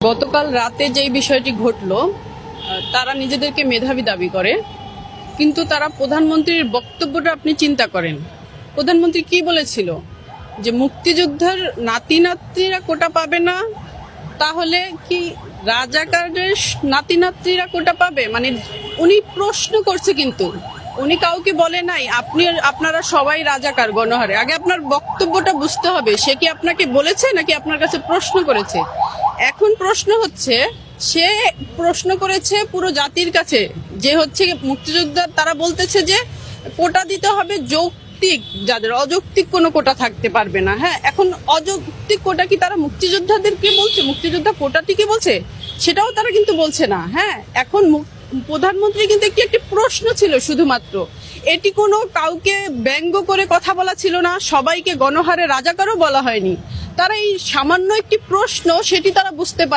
গতকাল রাতে যেই বিষয়টি ঘটলো, তারা নিজেদেরকে মেধাবী দাবি করে, কিন্তু তারা প্রধানমন্ত্রীর বক্তব্যটা আপনি চিন্তা করেন। প্রধানমন্ত্রী কি বলেছিল যে মুক্তিযোদ্ধার নাতি নাতনিরা কোটা পাবে না, তাহলে কি রাজাকারের নাতি নাতনিরা কোটা পাবে? মানে উনি প্রশ্ন করছে, কিন্তু উনি কাউকে বলে নাই আপনারা সবাই রাজাকার গণহারে। আগে আপনার বক্তব্যটা বুঝতে হবে, সে কি আপনাকে বলেছে নাকি আপনার কাছে প্রশ্ন করেছে। এখন প্রশ্ন হচ্ছে, সে প্রশ্ন করেছে পুরো জাতির কাছে, যে হচ্ছে মুক্তিযোদ্ধা, তারা বলতেছে যে কোটা দিতে হবে যৌক্তিক, যাদের অযৌক্তিক কোনো কোটা থাকতে পারবে না। হ্যাঁ, এখন অযৌক্তিক কোটা কি তারা মুক্তিযোদ্ধাদেরকে বলছে, মুক্তিযোদ্ধা কোটাটিকে বলছে? সেটাও তারা কিন্তু বলছে না। হ্যাঁ, এখন প্রধানমন্ত্রী কিন্তু একটি প্রশ্ন ছিল শুধুমাত্র, এটি কোনো কাউকে ব্যঙ্গ করে কথা বলা ছিল না, সবাইকে গণহারে রাজাকারও বলা হয়নি। তারা এই সামান্য একটি প্রশ্ন, সেটি তারা বুঝতে পারে।